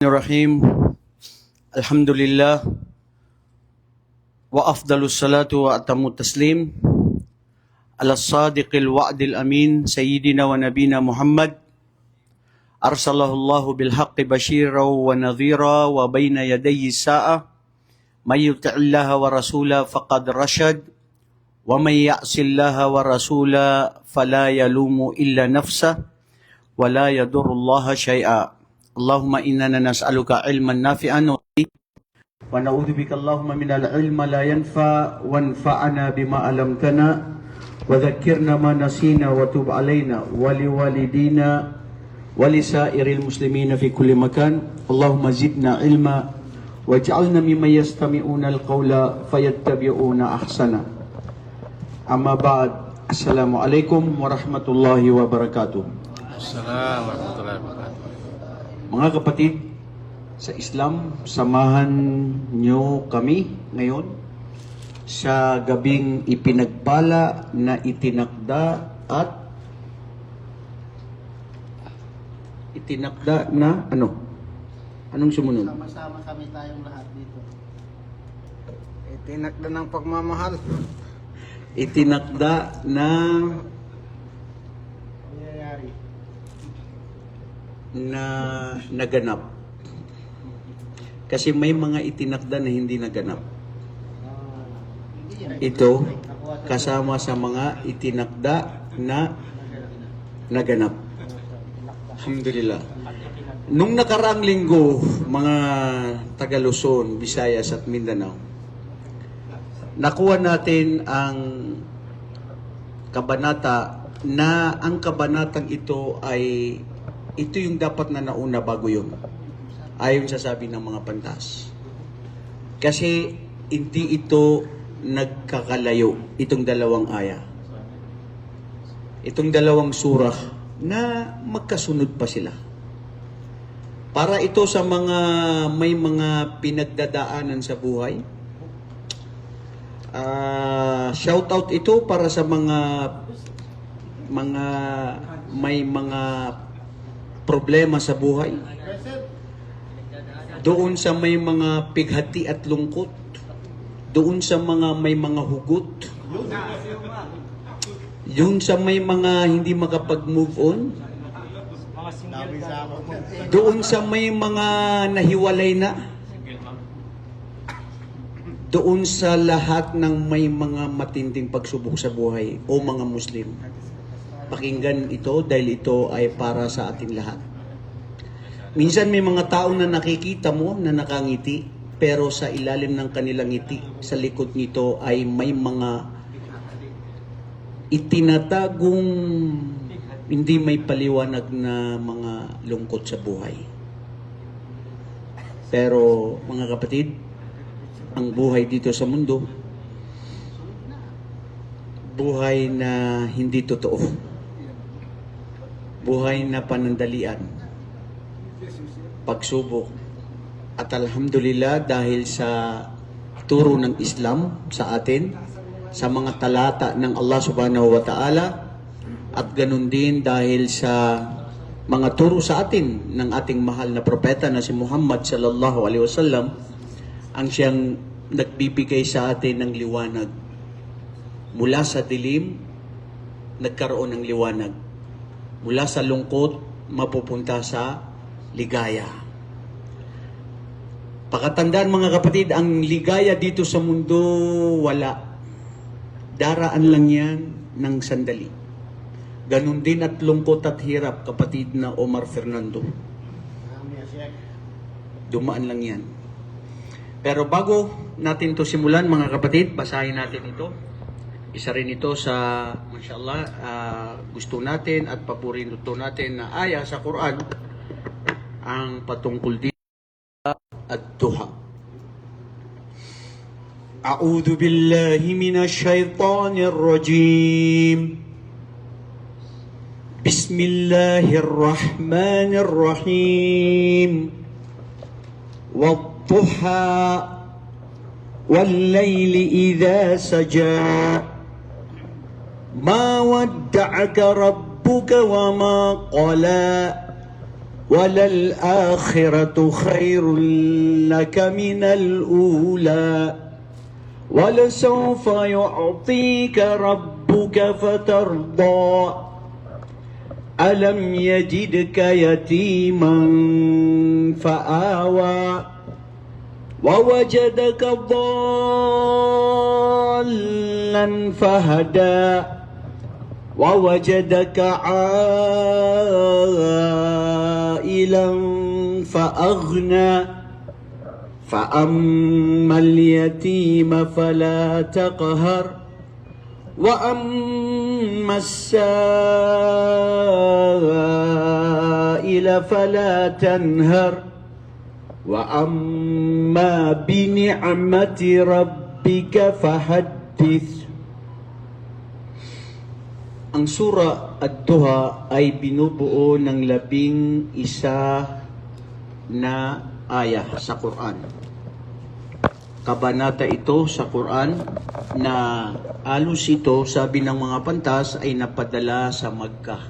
Rahim. Alhamdulillah wa afdalus salatu wa atamu taslim ala sadiqil wa'dil amin sayyidina wa nabina Muhammad arsalahu Allahu bil haqqi bashira wa nadhira wa bayna yadayhi sa'a may yuti'illaha wa rasula faqad rashad wa may ya'sillaha wa rasula fala yalumu illa nafsa wa la yadurrullaha syai'a. Allahumma inna nas'aluka ilman nafi'an wa na'udzu bika Allahumma minal ilma la yanfa wanfa'na bima 'allamtana wa dhakkirna ma nasina wa tub 'alaina wa liwalidina wa lisairil muslimina fi kulli makan. Allahumma zidna ilma waj'alna mimman yastami'una al-qawla fayattabi'una ahsana. Amma ba'd. Assalamualaikum warahmatullahi wabarakatuh. Assalamualaikum warahmatullahi wabarakatuh. Mga kapatid, sa Islam, samahan nyo kami ngayon sa gabing ipinagpala na itinakda na ano? Anong sumunod? Sama-sama kami tayong lahat dito. Itinakda ng pagmamahal. Itinakda na Nangyayari. naganap. Kasi may mga itinakda na hindi naganap. Ito kasama sa mga itinakda na naganap. Alhamdulillah. Nung nakaraang linggo, mga taga Luzon, Visayas at Mindanao, nakuha natin ang kabanata na ang kabanatang ito ay ito yung dapat na nauna bago yun. Ayon sa sabi ng mga pantas. Kasi hindi ito nagkakalayo, itong dalawang aya. Itong dalawang surah na magkasunod pa sila. Para ito sa mga may mga pinagdadaanan sa buhay. Shout out ito para sa mga may mga problema sa buhay. Doon sa may mga pighati at lungkot. Doon sa mga may mga hugot. Doon sa may mga hindi makapag-move on. Doon sa may mga nahiwalay na. Doon sa lahat ng may mga matinding pagsubok sa buhay o mga Muslim. Pakinggan ito dahil ito ay para sa ating lahat. Minsan may mga tao na nakikita mo na nakangiti, pero sa ilalim ng kanilang ngiti, sa likod nito ay may mga itinatagong hindi may paliwanag na mga lungkot sa buhay. Pero mga kapatid, ang buhay dito sa mundo, buhay na hindi totoo. Buhay na panandalian, pagsubok. At alhamdulillah dahil sa turo ng Islam sa atin, sa mga talata ng Allah subhanahu wa ta'ala, at ganun din dahil sa mga turo sa atin ng ating mahal na propeta na si Muhammad sallallahu alaihi wasallam, ang siyang nagbibigay sa atin ng liwanag. Mula sa dilim, nagkaroon ng liwanag. Mula sa lungkot, mapupunta sa ligaya. Pakatandaan mga kapatid, ang ligaya dito sa mundo, wala. Daraan lang yan ng sandali. Ganon din at lungkot at hirap, kapatid na Omar Fernando. Dumaan lang yan. Pero bago natin to simulan mga kapatid, basahin natin ito. Isa rin ito sa, mashallah, gusto natin at paborito natin na aya sa Quran, ang patungkol dito at duha. A'udhu billahi minash shaitanir rajim. Bismillahirrahmanirrahim. Wadduha wal-layli idha saja. ما ودعك ربك وما قلى وَلَلْآخِرَةُ خَيْرٌ لَكَ مِنَ الْأُولَى وَلَسَوْفَ يُعْطِيكَ رَبُّكَ فَتَرْضَى أَلَمْ يَجِدْكَ يَتِيمًا فَآوَى وَوَجَدَكَ ضَالًّا فَهَدَى وَوَجَدَكَ عَائِلًا فَأَغْنَى فَأَمَّا الْيَتِيمَ فَلَا تَقْهَرْ وَأَمَّا السَّائِلَ فَلَا تَنْهَرْ وَأَمَّا بِنِعْمَةِ رَبِّكَ فَحَدِّثْ. Ang Surah Ad-Duha ay binubuo ng 11 na ayah sa Quran. Kabanata ito sa Quran na alos ito, sabi ng mga pantas, ay napadala sa Makkah.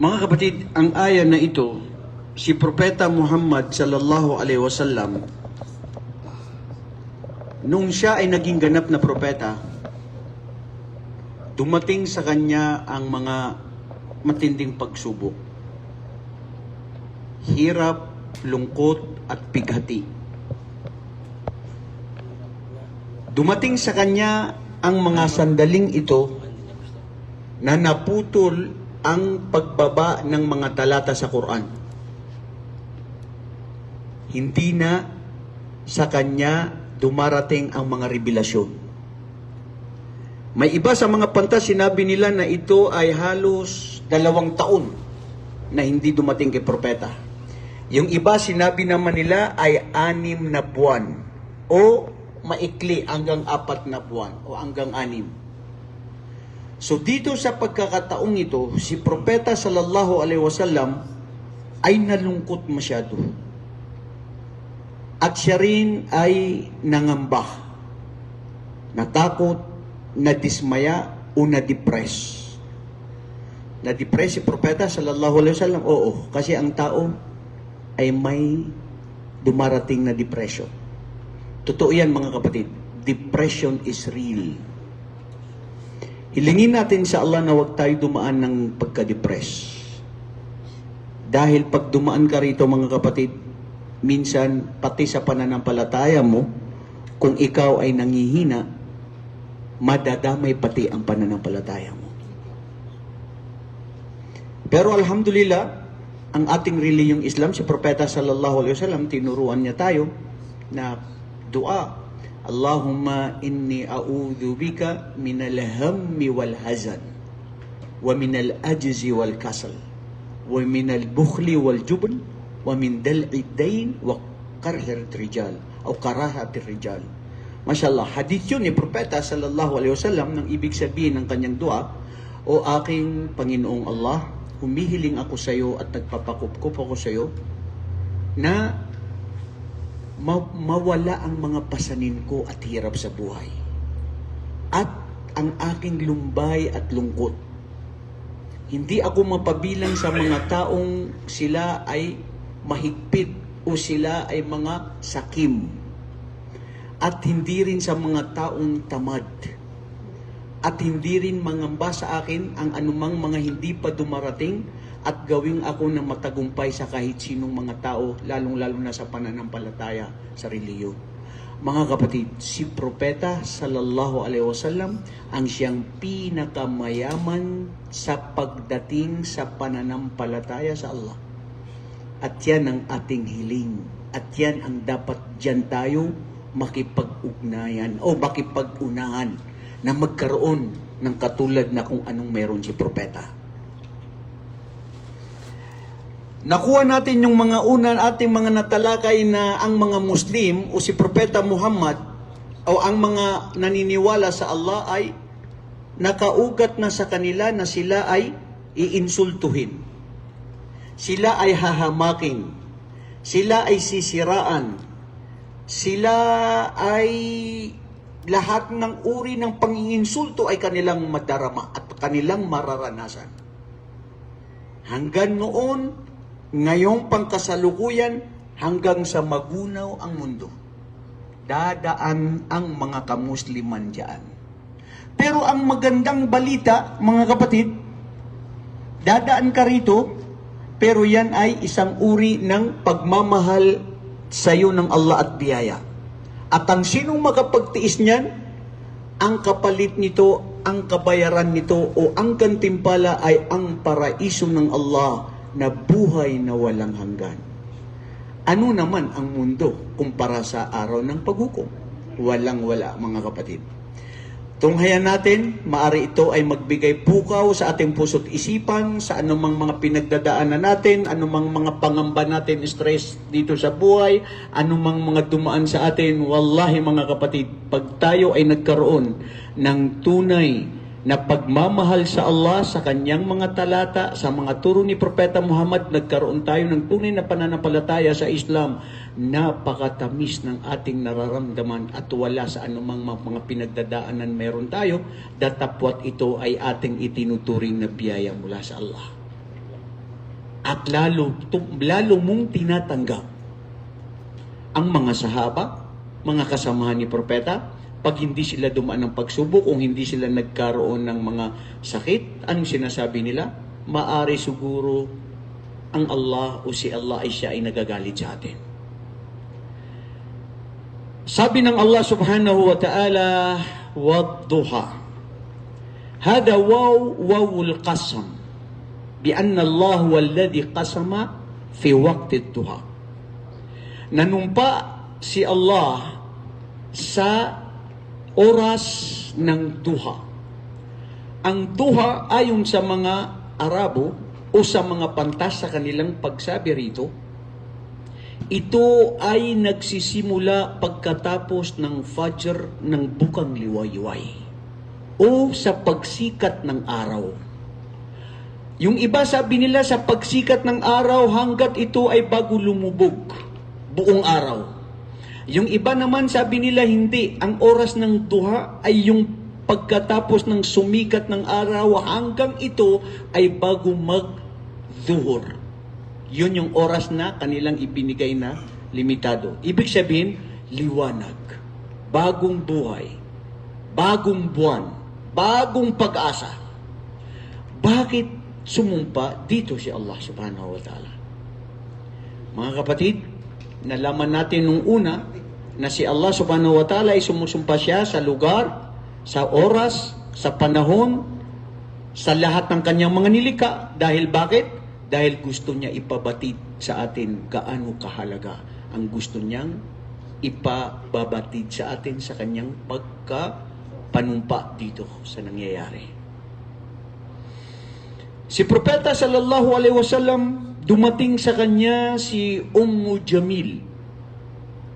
Mga kapatid, ang ayah na ito, si Propeta Muhammad sallallahu alaihi wasallam, nung siya ay naging ganap na propeta, dumating sa kanya ang mga matinding pagsubok. Hirap, lungkot, at pighati. Dumating sa kanya ang mga sandaling ito na naputol ang pagbaba ng mga talata sa Quran. Hindi na sa kanya dumarating ang mga revelasyon. May iba sa mga pantas, sinabi nila na ito ay halos 2 taon na hindi dumating kay propeta. Yung iba, sinabi naman nila ay 6 na buwan o maikli hanggang 4 na buwan o hanggang 6. So dito sa pagkakataong ito, si propeta sallallahu alaihi wasallam ay nalungkot masyado. At siya rin ay nangamba, natakot, nadismaya o na-depress. Na-depress si propeta sallallahu alaihi wasallam? Oo, kasi ang tao ay may dumarating na depression. Totoo yan mga kapatid. Depression is real. Hilingin natin sa Allah na huwag tayo dumaan ng pagka-depress. Dahil pag dumaan ka rito mga kapatid, minsan pati sa pananampalataya mo, kung ikaw ay nangihina, madadamay pati ang pananampalataya mo. Pero alhamdulillah, ang ating reliyong Islam, si Propeta sallallahu alaihi wasallam, tinuruan niya tayo na dua. Allahumma inni a'udhu bika minal hammi wal hazan wa minal ajzi wal kasal wa minal bukhli wal jubn wa min dal'i dayn wa karhir rijal o karahat rijal. Mashallah, hadith yun ni Propeta sallallahu alaihi wasallam, nang ibig sabihin ng kanyang dua, o aking Panginoong Allah, humihiling ako sa iyo at nagpapakupkup ako sa iyo na mawala ang mga pasanin ko at hirap sa buhay. At ang aking lumbay at lungkot. Hindi ako mapabilang sa mga taong sila ay mahigpit o sila ay mga sakim. At hindi rin sa mga taong tamad. At hindi rin mangamba sa akin ang anumang mga hindi pa dumarating at gawing ako na matagumpay sa kahit sinong mga tao, lalong-lalo na sa pananampalataya sa reliyon. Mga kapatid, si Propeta sallallahu alaihi wasallam ang siyang pinakamayaman sa pagdating sa pananampalataya sa Allah. At yan ang ating hiling. At yan ang dapat dyan tayo makipag-ugnayan o makipag-unahan na magkaroon ng katulad na kung anong meron si Propeta. Nakuha natin yung mga ating mga natalakay na ang mga Muslim o si Propeta Muhammad o ang mga naniniwala sa Allah ay nakaugat na sa kanila na sila ay iinsultuhin. Sila ay hahamakin. Sila ay sisiraan. Sila ay lahat ng uri ng panginginsulto ay kanilang madarama at kanilang mararanasan. Hanggang noon, ngayong pangkasalukuyan, hanggang sa magunaw ang mundo. Dadaan ang mga kamusliman diyan. Pero ang magandang balita, mga kapatid, dadaan ka rito, pero yan ay isang uri ng pagmamahal sa iyo ng Allah at biyaya. At ang sinong makapagtiis niyan, ang kapalit nito, ang kabayaran nito, o ang gantimpala ay ang paraiso ng Allah na buhay na walang hanggan. Ano naman ang mundo kumpara sa araw ng paghukom? Walang-wala, mga kapatid. Tunghayan natin, maari ito ay magbigay pukaw sa ating puso't isipan, sa anumang mga pinagdadaanan natin, anumang mga pangamba natin, stress dito sa buhay, anumang mga dumaan sa atin. Wallahi, mga kapatid, pag tayo ay nagkaroon ng tunay na pagmamahal sa Allah, sa kanyang mga talata, sa mga turo ni Propeta Muhammad, nagkaroon tayo ng tunay na pananampalataya sa Islam, napakatamis ng ating nararamdaman at wala sa anumang mga pinagdadaanan meron tayo, datapwat ito ay ating itinuturing na biyaya mula sa Allah. At lalo mong tinatanggap ang mga sahaba, mga kasamahan ni Propeta, pag hindi sila dumaan ng pagsubok, kung hindi sila nagkaroon ng mga sakit, anong sinasabi nila? Maari siguro ang Allah o si Allah ay siya ay nagagalit sa atin. Sabi ng Allah subhanahu wa ta'ala, وَالضُّحَى هَذَا وَوْ الْقَسَمِ بِأَنَّ اللَّهُ وَالَّذِي قَسَمَ فِي وَقْتِ الضُّحَى. Nanumpa si Allah sa oras ng duha. Ang duha ayon sa mga Arabo o sa mga pantas sa kanilang pagsabi rito, ito ay nagsisimula pagkatapos ng fajr ng bukang liwayway o sa pagsikat ng araw. Yung iba sabi nila sa pagsikat ng araw hanggat ito ay bago lumubog buong araw. Yung iba naman sabi nila hindi. Ang oras ng duha ay yung pagkatapos ng sumikat ng araw hanggang ito ay bago mag-zuhur. Yun yung oras na kanilang ibinigay na limitado. Ibig sabihin, liwanag, bagong buhay, bagong buwan, bagong pag-asa. Bakit sumumpa dito si Allah subhanahu wa ta'ala? Mga kapatid, nalaman natin nung una na si Allah subhanahu wa ta'ala ay sumusumpa siya sa lugar, sa oras, sa panahon, sa lahat ng kanyang mga nilikha. Dahil bakit? Dahil gusto niya ipabatid sa atin gaano kahalaga ang gusto niyang ipababatid sa atin sa kanyang pagkapanumpa dito sa nangyayari. Si Propeta sallallahu alaihi wasallam, dumating sa kanya si Jamil,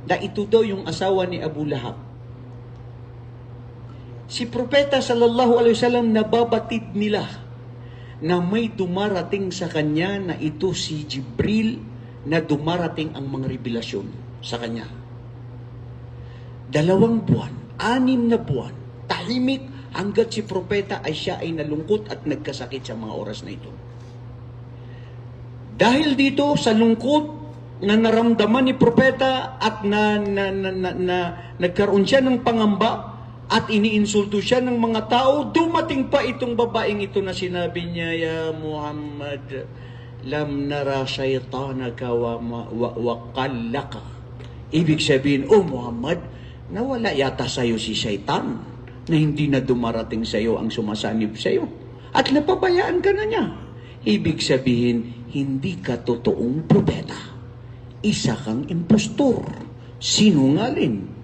na ito daw yung asawa ni Abu Lahab. Si Propeta sallallahu alaihi wasallam nababatid nila na may dumarating sa kanya na ito si Jibril, na dumarating ang mga revelasyon sa kanya. 2 buwan, 6 na buwan, tahimik hanggat si Propeta ay siya ay nalungkot at nagkasakit sa mga oras na ito. Dahil dito sa lungkot na naramdaman ni Propeta at nagkaroon siya ng pangamba at iniinsulto siya ng mga tao, dumating pa itong babaeng ito na sinabi niya, "Ya Muhammad, lam nara shaytanaka wa qallaka." Ibig sabihin, "Oh Muhammad, nawala yata sa'yo si shaytan na hindi na dumarating sa'yo ang sumasanib sa'yo at napabayaan ka na niya." Ibig sabihin, hindi ka totoong propeta. Isa kang impostor, sinungaling,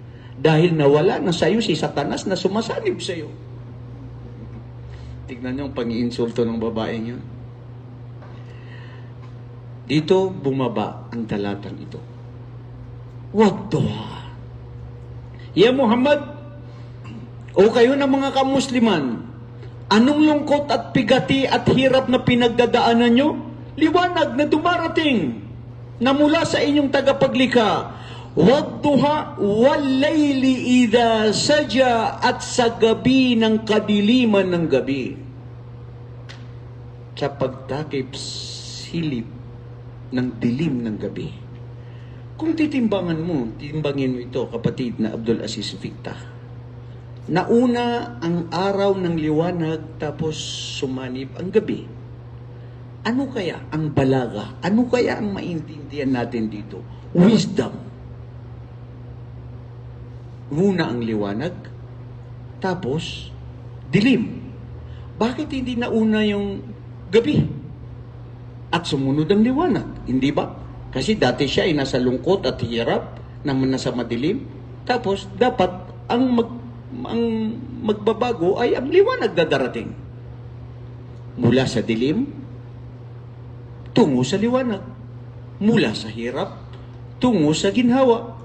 dahil nawala na sa'yo si Satanas na sumasanib sa'yo. Tignan niyo ang pang-iinsulto ng babaeng yun. Dito bumaba ang talatang ito. Wadduha. Ya Muhammad, o kayo na mga kamusliman, anong lungkot at pigati at hirap na pinagdadaanan nyo? Liwanag na dumarating na mula sa inyong tagapaglikha. Wadduha wal-layli idha saja, at sa gabi ng kadiliman ng gabi. Sa pagtakip silip ng dilim ng gabi. Kung timbangin mo ito, kapatid na Abdul Aziz Victa, nauna ang araw ng liwanag tapos sumanib ang gabi. Ano kaya ang balaga? Ano kaya ang maintindihan natin dito? Wisdom. Muna ang liwanag, tapos dilim. Bakit hindi nauna yung gabi? At sumunod ang liwanag, hindi ba? Kasi dati siya ay nasa lungkot at hirap, naman nasa madilim. Tapos dapat ang magbabago ay ang liwanag na darating. Mula sa dilim, tungo sa liwanag. Mula sa hirap, tungo sa ginhawa.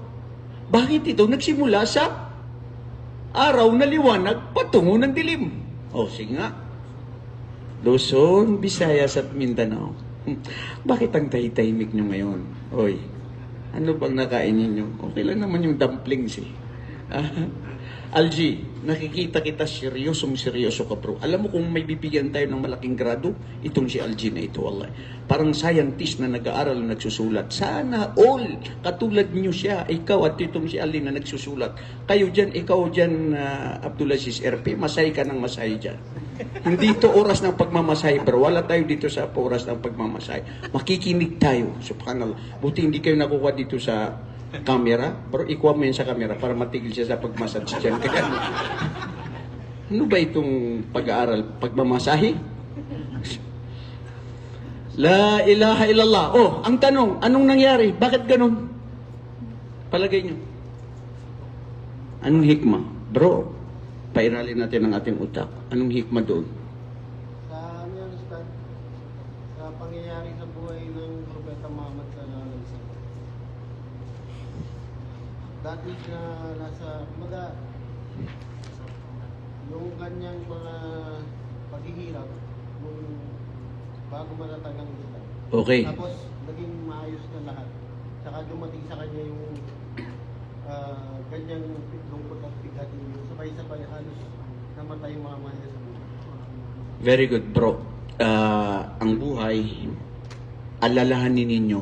Bakit ito nagsimula sa araw na liwanag patungo ng dilim? O, sige nga. Luzon, Visayas at Mindanao. Bakit ang tahitahimik nyo ngayon? Oy, ano bang nakain ninyo? Okay lang naman yung dumplings eh. Algie, nakikita kita seryoso ka bro. Alam mo kung may bibigyan tayo ng malaking grado, itong si Algie na ito, wallahi. Parang scientist na nag-aaral na nagsusulat. Sana all, katulad niyo siya, ikaw at itong si Ali na nagsusulat. Kayo dyan, ikaw dyan, Abdulaziz RP, masay ka ng masay dyan. Hindi ito oras ng pagmamasay, bro. Wala tayo dito sa oras ng pagmamasay. Makikinig tayo, subhanallah. Buti hindi kayo nakuha dito sa camera, pero ikuha mo yan sa camera para matigil siya sa pagmassage dyan. Kaya, ano ba itong pag-aaral? Pagmamasahe? La ilaha illallah. Oh, ang tanong, anong nangyari? Bakit ganun? Palagay nyo. Anong hikma? Bro, pairalin natin ang ating utak. Anong hikma doon? Sa ano yan, Ustad? Sa pangyayari sa buhay ng Propeta Muhammad sallallahu alaihi wasallam. Dati na nasa, yung kanyang mga paghihirap, nung bago matatag ang Islam. Okay. Tapos, naging maayos na lahat. Saka dumating sa kanya yung ganyang lungkot at bigat. Yung sabay-sabay halos namatay yung mga mahal sa buhay. Very good, bro. Ang buhay, alalahanin ninyo,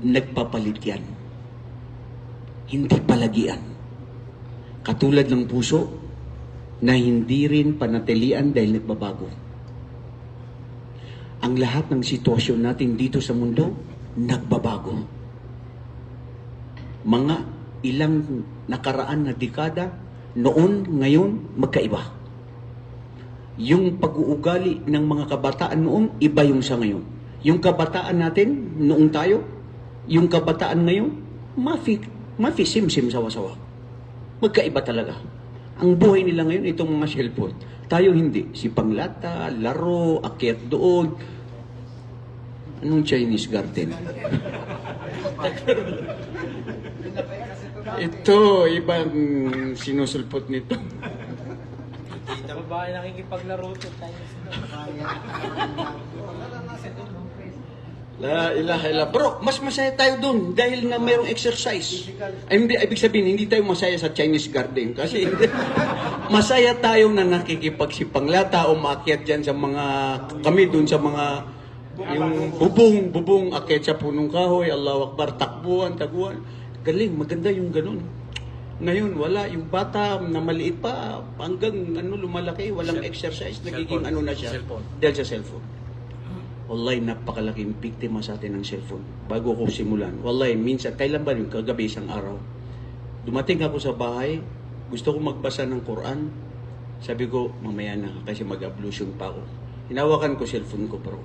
nagpapalit yan. Hindi palagian. Katulad ng puso na hindi rin panatilian dahil nagbabago. Ang lahat ng sitwasyon natin dito sa mundo, nagbabago. Mga ilang nakaraan na dekada, noon, ngayon, magkaiba. Yung pag-uugali ng mga kabataan noon, iba yung sa ngayon. Yung kabataan natin, noong tayo, yung kabataan ngayon, mafi-sim-sim sawa-sawa. Magkaiba talaga. Ang buhay nila ngayon, itong mga cellphone. Tayo hindi. Si panglata, laro, akyat doon. Anong Chinese garden? Ito, ibang sinusulpot nito. Babae nakikipaglaro to tayo. La ilaha illa. Bro, mas masaya tayo dun dahil nga mayroong exercise. Ay, hindi, ibig sabihin, hindi tayo masaya sa Chinese garden. Kasi masaya tayo na nakikipagsipanglata o maakyat dyan sa mga, kami dun sa mga, yung bubong, akyat sa punong kahoy, Allahu Akbar, takbuhan. Galing, maganda yung ganun. Ngayon, wala. Yung bata na maliit pa, hanggang lumalaki, walang exercise, nagiging na siya. Dahil sa cellphone. Wallahi, napakalaking biktima sa atin ng cellphone. Bago ko simulan. Wallahi, minsan, kailan ba yung kagabi isang araw? Dumating ako sa bahay, gusto ko magbasa ng Quran. Sabi ko, mamaya na, kasi mag-ablution pa ako. Hinawakan ko cellphone ko, bro.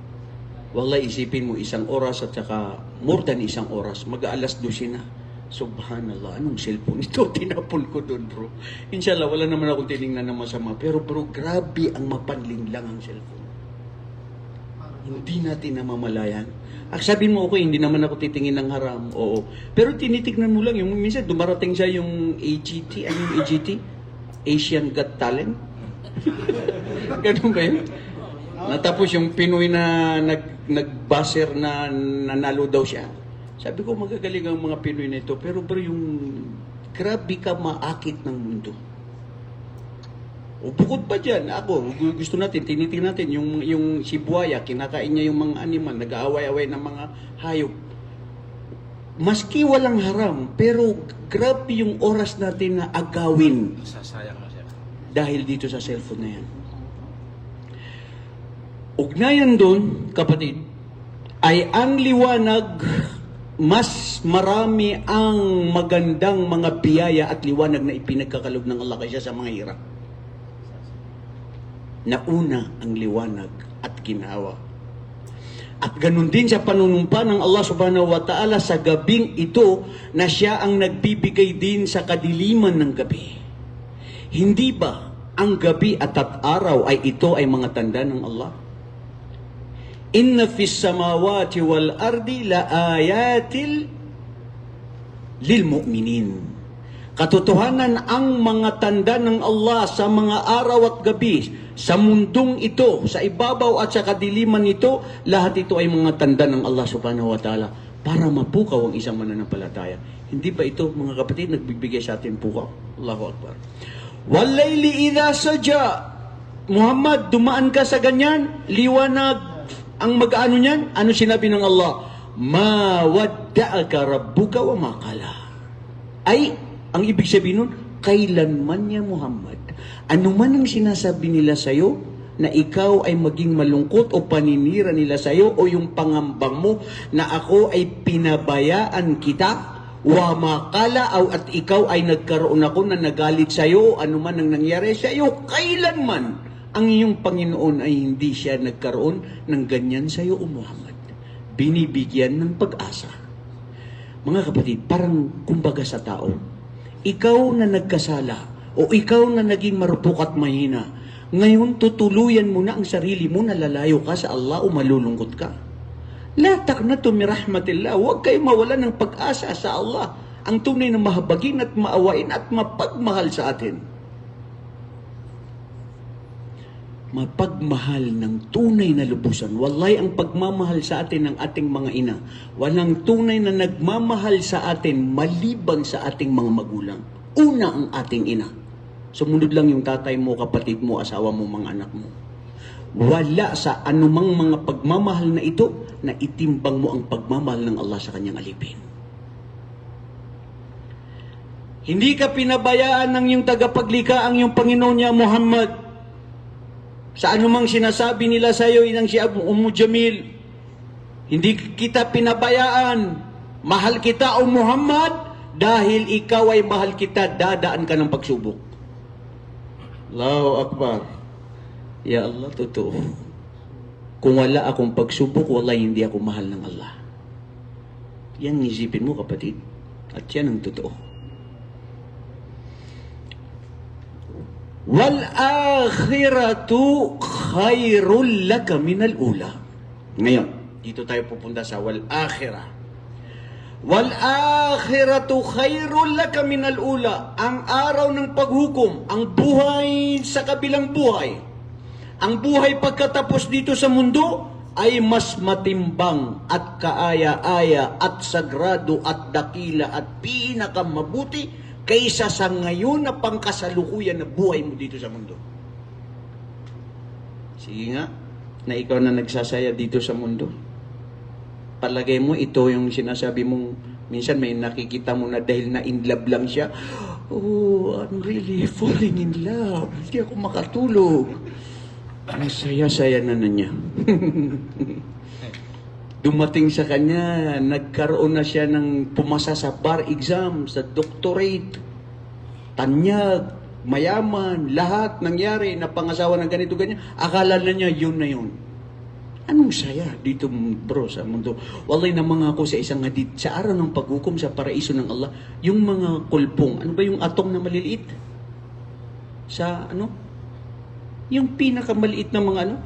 Wallahi, isipin mo, 1 oras at saka more than 1 oras. Mag-aalas 12 na. Subhanallah, anong cellphone ito? Tinapon ko doon, bro. Inshallah, wala naman akong tinignan ng masama. Pero bro, grabe ang mapanling lang ang cellphone. Hindi natin namamalayan. Sabi mo, okay, hindi naman ako titingin ng haram. Oo. Pero tinitignan mo lang, yung minsan dumarating siya yung AGT. Ano yung AGT? Asian Got Talent? Ganun ba yun? Natapos yung Pinoy na nag-buzzer na nanalo daw siya. Sabi ko, magagaling ang mga Pinoy na ito. Pero bro, yung grabe ka maakit ng mundo. O bukod pa dyan, ako, gusto natin, tinitingnan natin, yung si buhaya, kinakain niya yung mga animal, nag-aaway-away ng mga hayop. Maski walang haram, pero grabe yung oras natin na agawin Sasayang mo siya. dahil dito sa cellphone na yan. Ugnayan doon, kapatid, ay ang liwanag, mas marami ang magandang mga biyaya at liwanag na ipinagkakalob ng Allah kaysa sa mga hirap. Nauna ang liwanag at ginhawa. At ganun din sa panunumpa ng Allah subhanahu wa ta'ala sa gabing ito na siya ang nagbibigay din sa kadiliman ng gabi. Hindi ba ang gabi at araw ay ito ay mga tanda ng Allah? Inna fis samawati wal ardi la ayatil lil mu'minin. Katotohanan ang mga tanda ng Allah sa mga araw at gabi, sa mundong ito, sa ibabaw at sa kadiliman nito, lahat ito ay mga tanda ng Allah subhanahu wa ta'ala para mapukaw ang isang mananampalataya. Hindi ba ito, mga kapatid, nagbibigay sa atin pukaw? Allahu Akbar. Walayli idha saja. Muhammad, dumaan ka sa ganyan, liwanag ang mag-ano niyan. Ano sinabi ng Allah? Ma wadda'aka rabbuka wa ma qala. Ay, ang ibig sabihin nun, kailanman niya Muhammad, ano man ang sinasabi nila sa'yo, na ikaw ay maging malungkot o paninira nila sa'yo o yung pangambang mo na ako ay pinabayaan kita, wa makala at ikaw ay nagkaroon ako na nagalit sa'yo o ano man ang nangyari sa'yo, kailanman ang iyong Panginoon ay hindi siya nagkaroon ng ganyan sa'yo o Muhammad. Binibigyan ng pag-asa. Mga kapatid, parang kumbaga sa tao, ikaw na nagkasala o ikaw na naging marupok at mahina, ngayon tutuluyan mo na ang sarili mo na lalayo ka sa Allah o malulungkot ka. La taqnatu min rahmatillah. Huwag kayo mawala ng pag-asa sa Allah, ang tunay na mahabagin at maawain at mapagmahal sa atin. Mapagmahal ng tunay na lubusan. Wallahi, ang pagmamahal sa atin ng ating mga ina, walang tunay na nagmamahal sa atin maliban sa ating mga magulang. Una ang ating ina. Sumunod lang yung tatay mo, kapatid mo, asawa mo, mga anak mo. Wala sa anumang mga pagmamahal na ito na itimbang mo ang pagmamahal ng Allah sa kanyang alipin. Hindi ka pinabayaan ng iyong tagapaglikha ang iyong Panginoon niya Muhammad. Sa anumang sinasabi nila sa iyo, inang si Ummu Jamil, hindi kita pinabayaan. Mahal kita o Muhammad, dahil ikaw ay mahal kita, dadaan ka ng pagsubok. Allahu Akbar. Ya Allah, totoo. Kung wala akong pagsubok, wala hindi ako mahal ng Allah. Yan isipin mo, kapatid. At yan ang totoo. Wal akhiratu khairul laka minal ula. Ngayon, dito tayo pupunta sa wal akhirah. Wal akhiratu khairul laka minal ula. Ang araw ng paghukom, ang buhay sa kabilang buhay, ang buhay pagkatapos dito sa mundo ay mas matimbang at kaaya-aya at sagrado at dakila at pinakamabuti kaysa sa ngayon na pangkasalukuyan na buhay mo dito sa mundo. Sige nga, na ikaw na nagsasaya dito sa mundo. Palagay mo, ito yung sinasabi mong, minsan may nakikita mo na dahil na in love lang siya, oh, I'm really falling in love. Hindi ako makatulog. Ang saya-saya na niya. Dumating sa kanya, nagkaroon na siya ng pumasa sa bar exam, sa doctorate, tanyag, mayaman, lahat nangyari, napangasawa ng ganito, ganyan. Akala na niya, yun na yun. Anong saya dito, bro, sa mundo? Wallahi, namangako sa isang hadith, sa araw ng paghukom sa paraiso ng Allah, yung mga kulpong, ano ba yung atong na maliliit? Sa ano? Yung pinakamaliit na mga ano?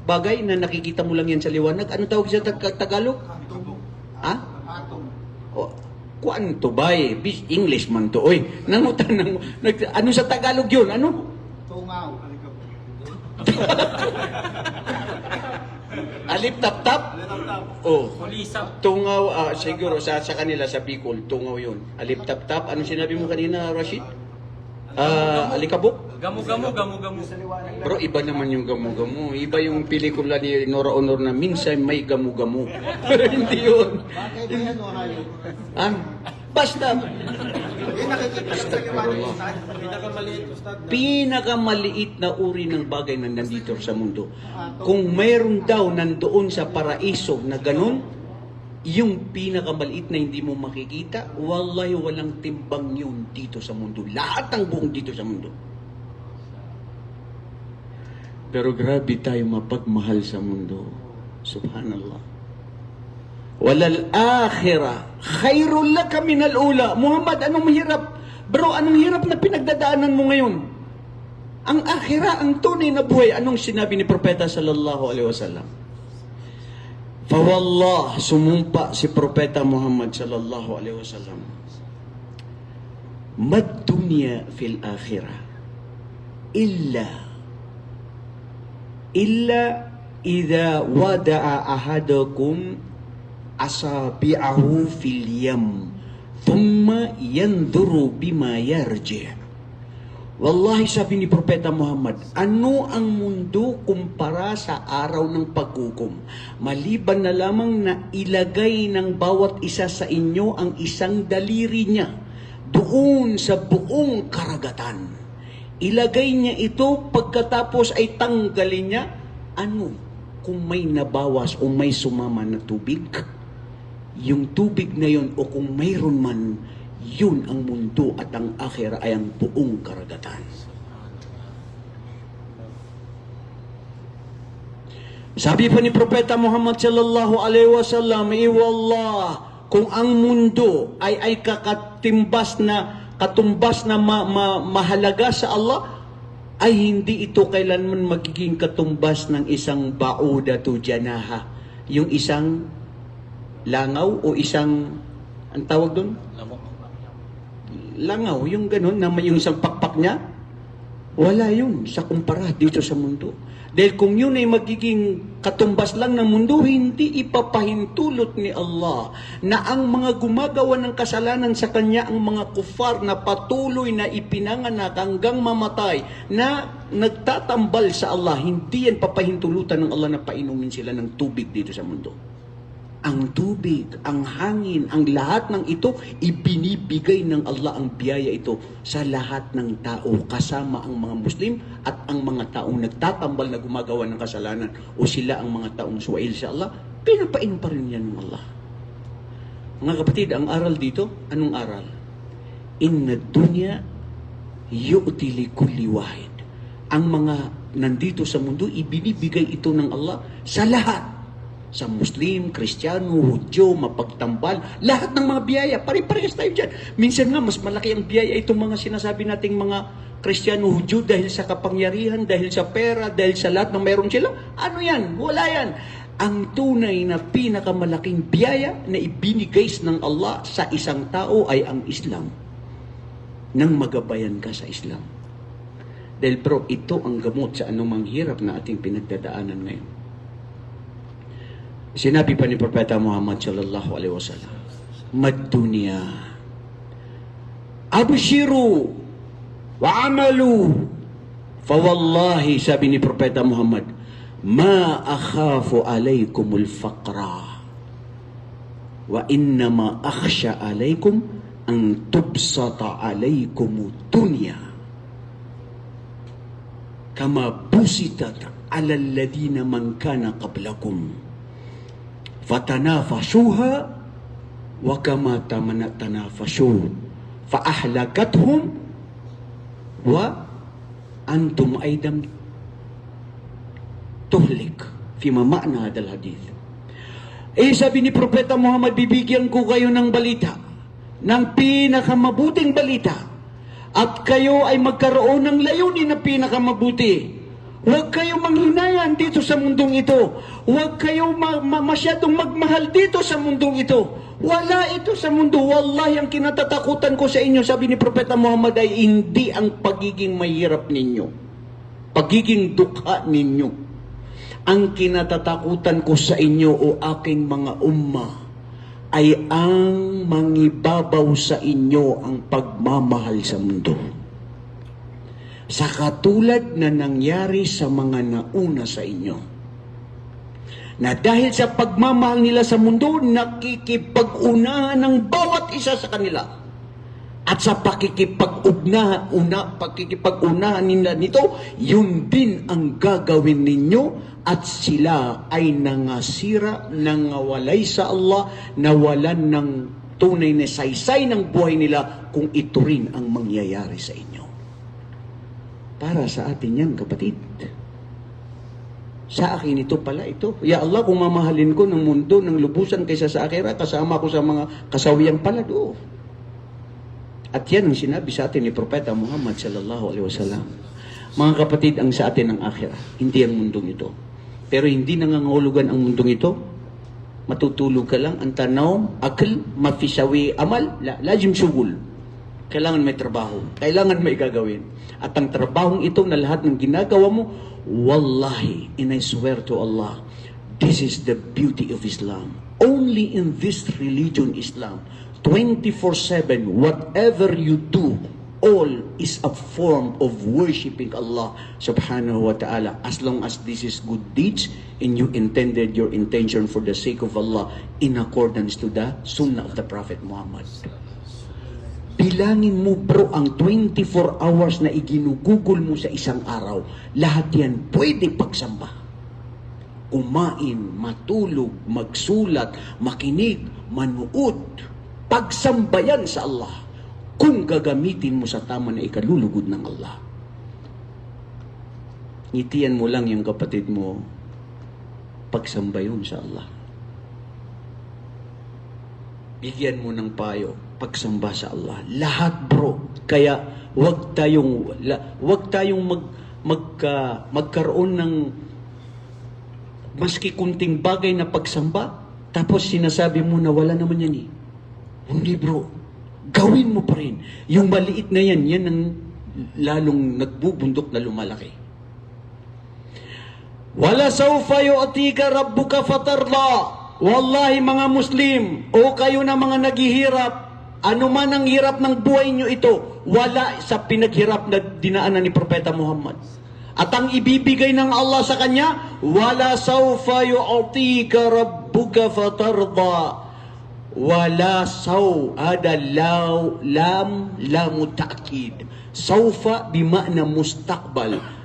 Bagay na nakikita mo lang yan sa liwanag. Ano tawag sa Tagalog? Atom. Ha? Atom. O, kuan to ba eh? English man to. Oy, nangutan ng... ano sa Tagalog yun? Ano? Tungaw. Alip tap-tap? Oh. Kulisap. Tungaw, siguro sa kanila sa Bicol, tungaw yun. Alip tap-tap. Ano sinabi mo kanina, Rashid? Alikabok? Gamu-gamu. Bro, iba naman yung gamu-gamu. Iba yung pelikula ni Nora Honor na minsan may gamu-gamu. Pero hindi yun. Bagay ba yan o hayop? Ah, basta, Yung nakikita sa Astagfirullah. pinakamaliit, Ustad. Pinakamaliit na uri ng bagay na nandito sa mundo. Kung mayroon daw nandoon sa paraiso na ganun, yung pinakamaliit na hindi mo makikita, wallahi walang timbang yun dito sa mundo. Lahat ng buong dito sa mundo. Pero grabe tayo mapagmahal sa mundo. Subhanallah. Walal akhirah khairul laka minal ula. Muhammad, anong mahirap? Bro, anong hirap na pinagdadaanan mo ngayon? Ang akhirah, ang tunay na buhay. Anong sinabi ni Propeta sallallahu alaihi wasallam? Fawallah, sumumpa si Propeta Muhammad sallallahu alaihi wasallam. Mad dunya fil akhirah illa idha wada'a ahadakum asabi'ahu fil yam thumma yanduru bima yarji'. Wallahi, sabi ni Propeta Muhammad, ano ang mundo kumpara sa araw ng paghukom? Maliban na lamang na ilagay ng bawat isa sa inyo ang isang daliri niya doon sa buong karagatan. Ilagay niya ito, pagkatapos ay tanggalin niya. Ano kung may nabawas o may sumama na tubig? Yung tubig na yun, o kung mayroon man, yun ang mundo at ang akhira ay ang buong karagatan. Sabi pa ni Propeta Muhammad sallallahu alaihi wasallam, wallah, kung ang mundo ay katumbas na mahalaga sa Allah, ay hindi ito kailanman magiging katumbas ng isang ba'udatu janaha, yung isang langaw o isang, ang tawag doon? Langaw, yung ganun, na may yung isang pakpak niya. Wala yun sa kumpara dito sa mundo. Dahil kung yun ay magiging katumbas lang ng mundo, hindi ipapahintulot ni Allah na ang mga gumagawa ng kasalanan sa Kanya, ang mga kufar na patuloy na ipinanganak hanggang mamatay, na nagtatambal sa Allah, hindi yan papahintulutan ng Allah na painumin sila ng tubig dito sa mundo. Ang tubig, ang hangin, ang lahat ng ito, ibinibigay ng Allah ang biyaya ito sa lahat ng tao, kasama ang mga Muslim at ang mga taong nagtatambal na gumagawa ng kasalanan o sila ang mga taong suwail sa Allah, pinapainom pa rin yan ng Allah. Mga kapatid, ang aral dito, anong aral? Inna dunya yu'ti li kulli wahid. Ang mga nandito sa mundo, ibinibigay ito ng Allah sa lahat. Sa Muslim, Kristiyano, Hudyo, mapagtambal, lahat ng mga biyaya, pare-parehas tayo dyan. Minsan nga, mas malaki ang biyaya itong mga sinasabi nating mga Kristiyano, Hudyo, dahil sa kapangyarihan, dahil sa pera, dahil sa lahat ng mayroon sila. Ano yan? Wala yan. Ang tunay na pinakamalaking biyaya na ibinigay ng Allah sa isang tao ay ang Islam. Nang magabayan ka sa Islam. Dahil bro, ito ang gamot sa anumang hirap na ating pinagdadaanan ngayon. Sinabi pa ni Propeta Muhammad sallallahu alaihi wasallam, mad dunya abshiru wa amalu, fa wallahi, sabi ni Propeta Muhammad, ma akhafu alaykumul faqra wa innama akhsha alaykum an tubsata alaykumud dunya kama busitat ala alladhina man kana qablakum fatanafashuha wa kama tanafashu fa ahlakathum wa antum aidam tuhlik. Fima ma'na hadal hadith. Sabi ni Propeta Muhammad, bibigyan ko kayo ng balita, ng pinakamabuting balita, at kayo ay magkaroon ng layunin na pinakamabuti. Huwag kayong manghinayan dito sa mundong ito. Huwag kayong masyadong magmahal dito sa mundong ito. Wala ito sa mundo. Wallahi, ang kinatatakutan ko sa inyo, sabi ni Propeta Muhammad, ay hindi ang pagiging mahirap ninyo, pagiging dukha ninyo. Ang kinatatakutan ko sa inyo, o aking mga umma, ay ang mangibabaw sa inyo ang pagmamahal sa mundo. sa katulad na nangyari sa mga nauna sa inyo. Na dahil sa pagmamahal nila sa mundo, nakikipag-unahan ng bawat isa sa kanila. At sa pakikipag-unahan nila nito, yun din ang gagawin ninyo at sila ay nangasira, nangawalay sa Allah, nawalan ng tunay na saysay ng buhay nila kung ito rin ang mangyayari sa inyo. Para sa atin yan, kapatid. Sa akin ito pala ito. Ya Allah, kung mamahalin ko ng mundo ng lubusan kaysa sa akira, kasama ko sa mga kasawiyang palad. At yan ang sinabi sa atin ni Propeta Muhammad sallallahu alaihi wasallam. Mga kapatid, ang sa atin ang akira, hindi ang mundong ito. Pero hindi nangangahulugan ang mundong ito. Matutulog ka lang, ang tanaw, akal, mafisawi, amal, lajim sugul. Kailangan may trabaho. Kailangan may gagawin. At ang trabahong ito na lahat ng ginagawa mo, wallahi, and I swear to Allah, this is the beauty of Islam. Only in this religion, Islam, 24/7, whatever you do, all is a form of worshiping Allah subhanahu wa ta'ala. As long as this is good deeds and you intended your intention for the sake of Allah in accordance to the sunnah of the Prophet Muhammad. Bilangin mo bro ang 24 hours na iginugugol mo sa isang araw. Lahat yan pwede pagsamba. Kumain, matulog, magsulat, makinig, manuod. Pagsambayan sa Allah kung gagamitin mo sa tama na ikalulugod ng Allah. Ngitian mo lang yung kapatid mo, pagsamba yun sa Allah. Bigyan mo ng payo, pagsamba sa Allah. Lahat bro. Kaya wag tayong magkaroon ng maski kunting bagay na pagsamba, tapos sinasabi mo na wala naman yan eh. Hindi bro. Gawin mo pa rin. Yung maliit na yan, yan ang lalong nagbubundok na lumalaki. Wala sawfa yu'tika rabbuka fatarda. Wallahi mga Muslim, o kayo na mga naghihirap, ano man ang hirap ng buhay nyo ito, wala sa pinaghirap na dinaanan ni Propeta Muhammad. At ang ibibigay ng Allah sa kanya, wala sawfa yu'tika rabbuka fatarda. Wala saw, ada lamu ta'kid. Sawfa bima'na mustaqbal.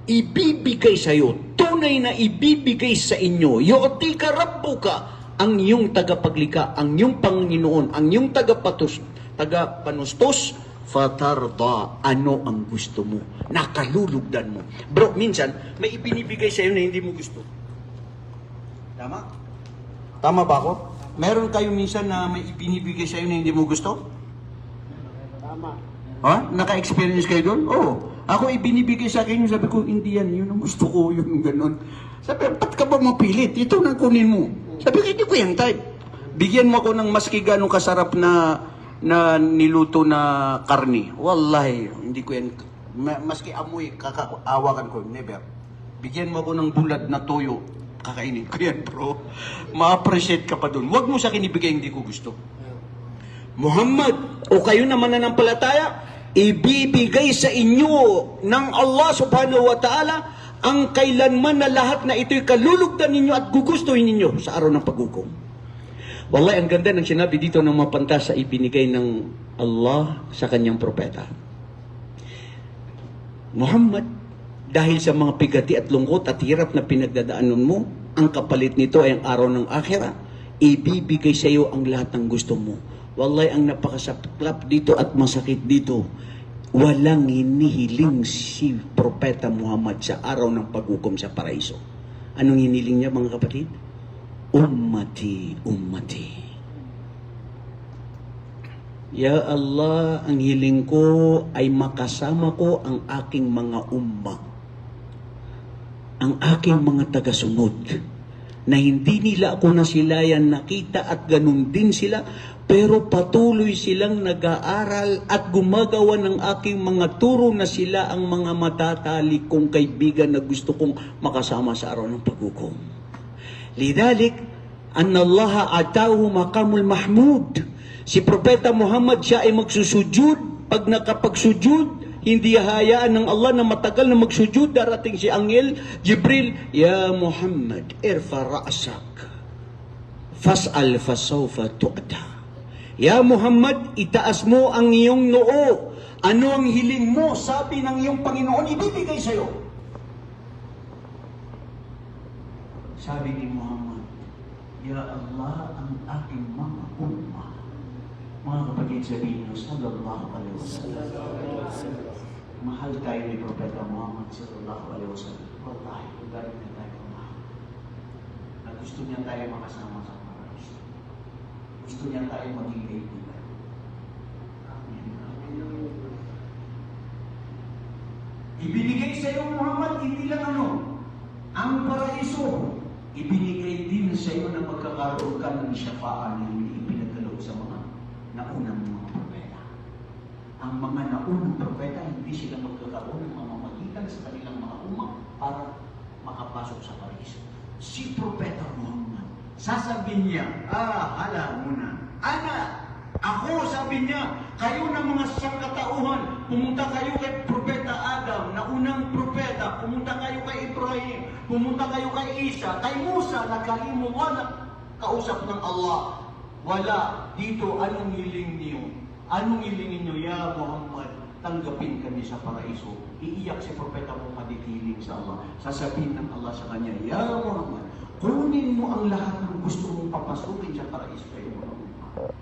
Ibibigay sa iyo, tunay na ibibigay sa inyo, yu'tika rabbuka, ang iyong tagapaglikha, ang iyong Panginoon, ang iyong tagapanustos, fatarda, ano ang gusto mo, nakalulugdan mo. Bro, minsan, may ibinibigay sa iyo na hindi mo gusto. Tama? Tama ba ako? Meron kayo minsan na may ibinibigay sa iyo na hindi mo gusto? Tama. Ha? Naka-experience kayo doon? Oo. Ako ibinibigay sa akin, sabi ko, hindi yan, yun ang gusto ko, yun gano'n. Sabi, ba't ka ba mapilit? Ito nang kunin mo. Sabi ko, hindi ko yan type. Bigyan mo ako ng maski ganong kasarap na niluto na karni. Wallahi, hindi ko yan, maski amoy, kakaawakan ko, never. Bigyan mo ako ng bulat na toyo, kakainin ko yan, bro. Ma-appreciate ka pa doon. Huwag mo sa akin ibigay, hindi ko gusto. Muhammad, o kayo naman nananampalataya, ibibigay sa inyo ng Allah subhanahu wa ta'ala ang kailanman na lahat na ito'y kalulugdan ninyo at gugustuhin ninyo sa araw ng paghukom. Wallahi, ang ganda ng sinabi dito ng mapanta sa ibinigay ng Allah sa kanyang propeta. Muhammad, dahil sa mga pigati at lungkot at hirap na pinagdadaanan mo, ang kapalit nito ay ang araw ng akhira, ibibigay sa iyo ang lahat ng gusto mo. Wallahi, ang napakasaklap dito at masakit dito, walang hinihiling si Propeta Muhammad sa araw ng paghukom sa paraiso. Anong hiniling niya, mga kapatid? Ummati, ummati. Ya Allah, ang hiling ko ay makasama ko ang aking mga umma, ang aking mga tagasunod, na hindi nila ako nasilayan nakita at ganun din sila, pero patuloy silang nag-aaral at gumagawa ng aking mga turo na sila ang mga matatalik kong kaibigan na gusto kong makasama sa araw ng paghukom. Lidalik, anna Allah atahu maqamul mahmud. Si Propeta Muhammad, siya ay magsusujud. Pag nakapagsujud, Hindi hayaan ng Allah na matagal na magsujud. Darating si Angel Jibril, Ya Muhammad, irfa ra'sak. Fas'al fasawfa tu'ta. Ya Muhammad, itaas mo ang iyong noo. Ano ang hiling mo? Sabi ng iyong Panginoon, ibibigay sa'yo. Sabi ni Muhammad, Ya Allah, ang aking mga umma. Mga kapatid, sabihin niyo, sallallahu alaihi wasallam. Mahal tayo ni Propeta Muhammad sallallahu alaihi wasallam. Wallahi, kung galing na tayo mahal. Na gusto niya tayo makasama sa paraiso. Gusto niya tayo maging kaibigan. Amen. Ibinigay sa iyo, Muhammad, hindi lang ang paraiso. Ibinigay din sa iyo na magkakaroon ka ng syafaa na hindi ipinagkaloob sa mga naunang mga propeta. Ang mga naunang propeta, hindi sila magkakaroon ng mamamagitan sa kanilang mga umma para makapasok sa paraiso. Si Propeta Muhammad, sasabihin niya, hala muna, ako, sabi niya, kayo ng mga sangkatauhan, pumunta kayo kay Propeta Adam, na unang propeta, pumunta kayo kay Ibrahim, pumunta kayo kay Isa, kay Musa, nagkalimullah na kausap ng Allah. Wala dito, anong hiling niyo? Anong hilingin niyo? Ya Muhammad, tanggapin kami sa paraiso. Iiyak si Propeta Muhammad, hiling sa Allah. Sasabihin ng Allah sa kanya, Ya Muhammad, kunin mo ang lahat ng gusto mong papasukin sa paraiso kayo, Muhammad.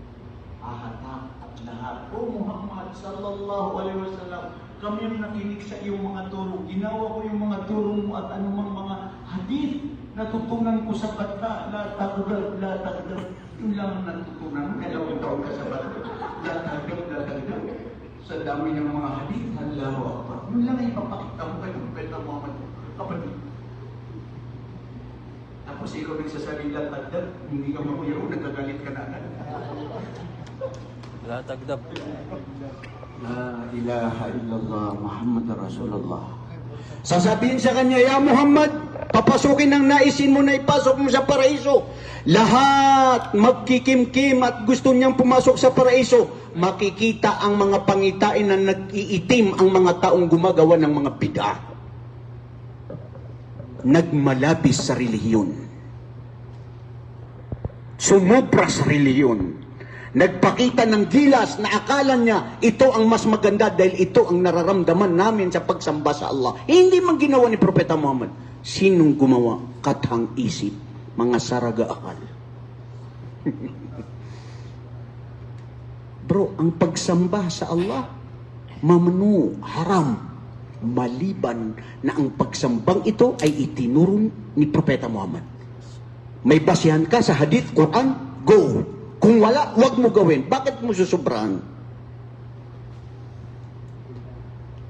Ahatak at lahat. O Muhammad sallallahu alaihi wasallam, kami ang nakinig sa iyong mga turo. Ginawa ko yung mga turo mo at anumang mga hadith natutunan ko sa bata. La tagdad, la tagdad. Yun lang ang natutunan. Dalawang taon ka sa bata. La tagdad, la tagdad. Sa dami ng mga hadith, Allahu Akbar. Yun lang ang ipapakita mo kay Propeta Muhammad. Kapatid. Tapos ikaw nagsasabi, la tagdad, hindi ka mamuyaro, nagkagalit ka na agad. La tagdab. La ilaha illallah Muhammad Rasulullah. Sasabihin sa kanya, Ya Muhammad, papasukin ang naisin mo na ipasok mo sa paraiso. Lahat magkikimkim at gusto niyang pumasok sa paraiso. Makikita ang mga pangitain na nag-iitim ang mga taong gumagawa ng mga bid'ah. Nagmalabis sa relihiyon. Sumubra sa relihiyon. Nagpakita ng gilas na akala niya ito ang mas maganda dahil ito ang nararamdaman namin sa pagsamba sa Allah. Hindi man ginawa ni Propeta Muhammad. Sinong gumawa? Kathang isip. Mga saraga-akal. Bro, ang pagsamba sa Allah, mamnu, haram. Maliban na ang pagsambang ito ay itinuro ni Propeta Muhammad. May basihan ka sa hadith, Quran, go. Kung wala, huwag mo gawin. Bakit mo susobrahan?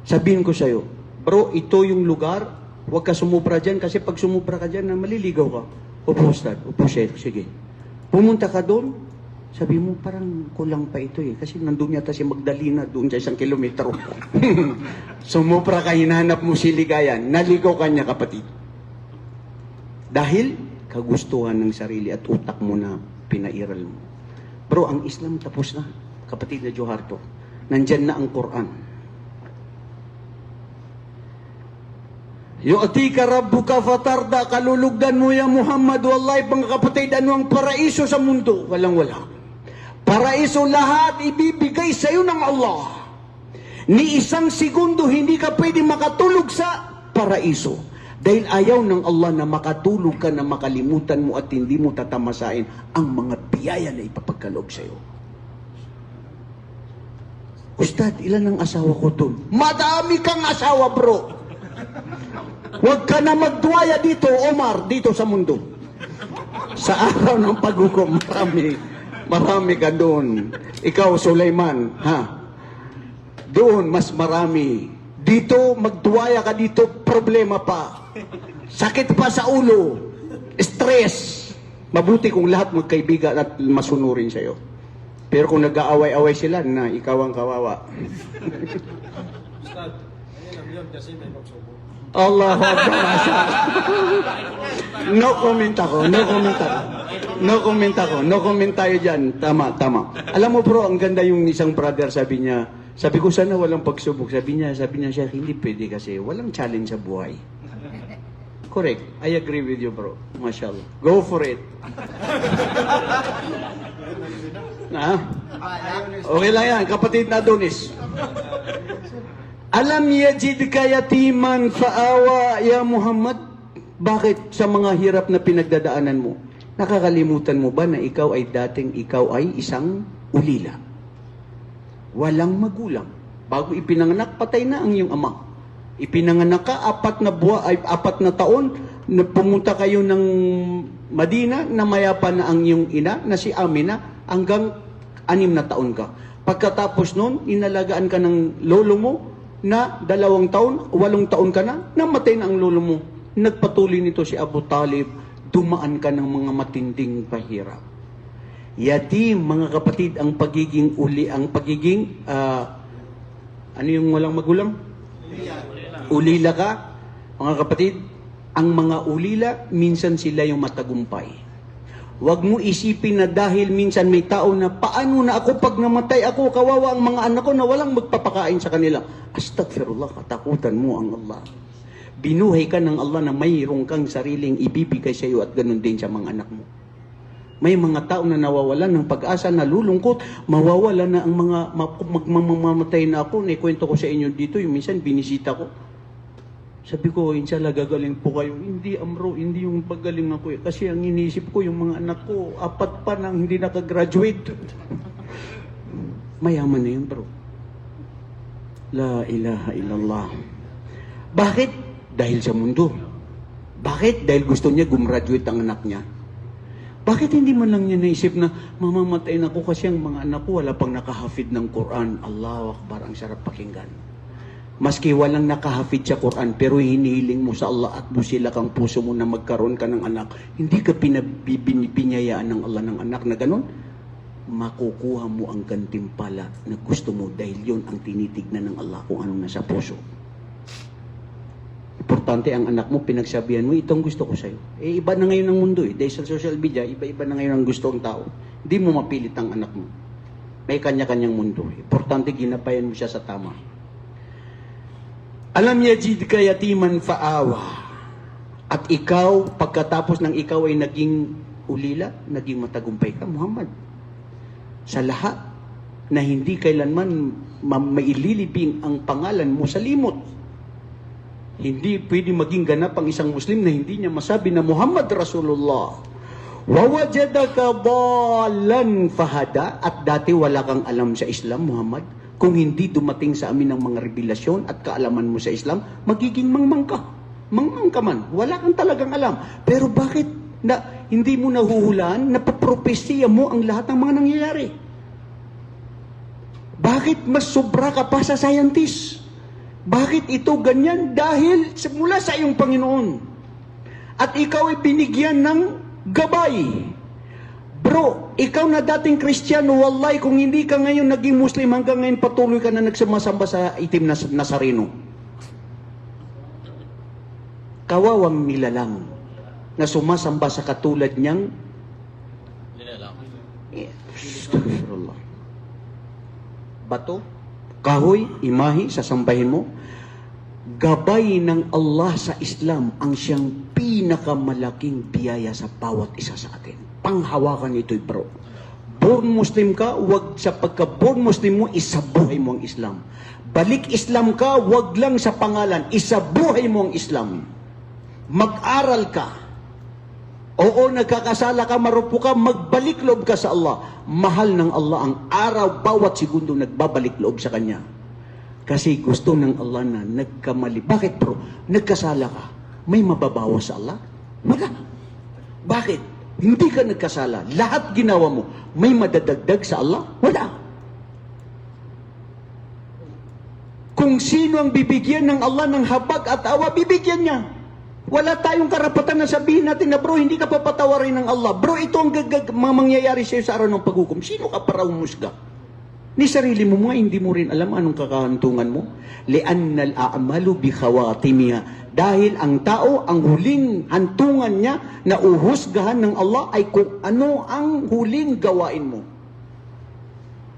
Sabihin ko sa'yo, bro, ito yung lugar, huwag ka sumubra dyan kasi pag sumubra ka dyan, maliligaw ka. Upo, Ustad. Upo, Sheikh. Sige. Pumunta ka doon, sabi mo, parang kulang pa ito eh. Kasi nandun yata si Magdalena doon sa 1 kilometro. Sumubra ka, hinahanap mo si ligayan. Naligaw ka niya, kapatid. Dahil kagustuhan ng sarili at utak mo na pinairal mo. Bro, ang Islam tapos na. Kapatid na Joharto. Nandyan na ang Quran. Yu'tika rabbuka fatarda, kalulugdan mo ya Muhammad. Wallahi, mga kapatid, ano ang paraiso sa mundo? Walang-wala. Paraiso lahat ibibigay sa iyo ng Allah. Ni isang segundo hindi ka pwede makatulog sa paraiso. Dahil ayaw ng Allah na makatulog ka na makalimutan mo at hindi mo tatamasain ang mga biyaya na ipapagkaloob sa iyo. Ustad, ilan ang asawa ko doon? Madami kang asawa, bro. Huwag ka na magduwaya dito, Omar, dito sa mundo. Sa araw ng paghukom, marami ka doon. Ikaw, Sulaiman, ha? Doon, mas marami. Dito, magduwaya ka dito, problema pa. Sakit pa sa ulo. Stress. Mabuti kung lahat magkaibigan at masunurin sa'yo. Pero kung nag-aaway-away sila, na ikaw ang kawawa. Ustad, ayun ang yun kasi may pagsubo. Allahu Akbar. No comment ako. No comment tayo dyan. Tama. Alam mo bro, ang ganda yung isang brother sabi niya, Sabi ko, sana walang pagsubok. Sabi niya, siya, hindi pwede kasi walang challenge sa buhay. Correct. I agree with you, bro. Mashallah. Go for it. Na? Okay lang yan. Kapatid na Adonis. Alam yajid ka yatiman faawa ya Muhammad? Bakit sa mga hirap na pinagdadaanan mo, nakakalimutan mo ba na ikaw ay isang ulila? Walang magulang. Bago ipinanganak, patay na ang iyong ama. Ipinanganak ka, 4 na taon, na pumunta kayo ng Madina, na mayapa na ang iyong ina, na si Amina, hanggang 6 na taon ka. Pagkatapos nun, inalagaan ka ng lolo mo, na 2 taon, 8 taon ka na, namatay na ang lolo mo. Nagpatuloy nito si Abu Talib, dumaan ka ng mga matinding pahirap. Yatim, mga kapatid, ang pagiging ano yung walang magulang? Ulila ka, mga kapatid, ang mga ulila, minsan sila yung matagumpay. Huwag mo isipin na dahil minsan may tao na, paano na ako pag namatay ako, kawawa ang mga anak ko na walang magpapakain sa kanila. Astaghfirullah, katakutan mo ang Allah. Binuhay ka ng Allah na mayroong kang sariling ibibigay sa iyo at ganun din sa mga anak mo. May mga tao na nawawalan ng pag-asa, nalulungkot, mawawala na ang mga mamamatay na ako. Naikwento ko sa inyo dito, yung minsan binisita ko. Sabi ko, inshallah gagaling po kayo. Hindi, Amro, hindi yung paggaling ako. Kasi ang iniisip ko, yung mga anak ko, 4 pa nang hindi nakagraduate. Mayaman na yun, bro. La ilaha illallah. Bakit? Dahil sa mundo. Bakit? Dahil gusto niya gumraduate ang anak niya. Bakit hindi man lang niya naisip na mamamatay na ako kasi ang mga anak ko wala pang nakahafid ng Quran. Allahu Akbar, ang sarap pakinggan. Maski walang nakahafid sa Quran, pero hinihiling mo sa Allah at busila kang puso mo na magkaroon ka ng anak, hindi ka pinayaan ng Allah ng anak na ganun, makukuha mo ang gantimpala na gusto mo dahil yun ang tinitignan ng Allah kung anong nasa puso. Importante ang anak mo, pinagsabihan mo, itong gusto ko sa'yo. Iba na ngayon ang mundo Dahil sa social media, iba-iba na ngayon ang gusto ng tao. Hindi mo mapilit ang anak mo. May kanya-kanyang mundo. Importante, ginapayan mo siya sa tama. Alam yajid ka yatiman faawa. At ikaw, pagkatapos ng ikaw ay naging ulila, naging matagumpay ka, Muhammad. Sa lahat na hindi kailanman maililibing ang pangalan mo sa limot. Hindi pwede maging ganap ang isang Muslim na hindi niya masabi na Muhammad Rasulullah. Wawajadaka dalan fahada. At dati wala kang alam sa Islam, Muhammad. Kung hindi dumating sa amin ng mga revelasyon at kaalaman mo sa Islam, magiging mangmang ka. Mangmang ka man. Wala kang talagang alam. Pero bakit na hindi mo nahuhulaan, napapropesya mo ang lahat ng mga nangyayari? Bakit mas sobra ka pa sa scientist? Bakit ito ganyan? Dahil mula sa iyong Panginoon. At ikaw ay binigyan ng gabay. Bro, ikaw na dating Kristiyano, wallahi, kung hindi ka ngayon naging Muslim, hanggang ngayon patuloy ka na nagsumasamba sa itim na Nazareno. Kawawang nilalang na sumasamba sa katulad niyang nilalang. Astagfirullah. Bato, kahoy, imahi, sasambahin mo. Gabay ng Allah sa Islam ang siyang pinakamalaking biyaya sa bawat isa sa atin. Panghawakan ito'y bro. Born Muslim ka, wag sa pagka-born Muslim mo, isabuhay mo ang Islam. Balik Islam ka, wag lang sa pangalan, isabuhay mo ang Islam. Mag-aral ka. Oo, nagkakasala ka, marupo ka, magbalik loob ka sa Allah. Mahal ng Allah ang araw, bawat segundo nagbabalik loob sa Kanya. Kasi gusto ng Allah na nagkamali. Bakit bro? Nagkasala ka. May mababawas sa Allah? Wala. Bakit? Hindi ka nagkasala. Lahat ginawa mo. May madadagdag sa Allah? Wala. Kung sino ang bibigyan ng Allah ng habag at awa, bibigyan niya. Wala tayong karapatan na sabihin natin na bro, hindi ka papatawarin ng Allah. Bro, ito ang mangyayari sa'yo sa araw ng paghukom. Sino ka para umusga? Ni sarili mo mga hindi mo rin alam anong kakahantungan mo. Li'anna al-a'malu bi khawatimiha. Dahil ang tao, ang huling hantungan niya na uhusgahan ng Allah ay kung ano ang huling gawain mo.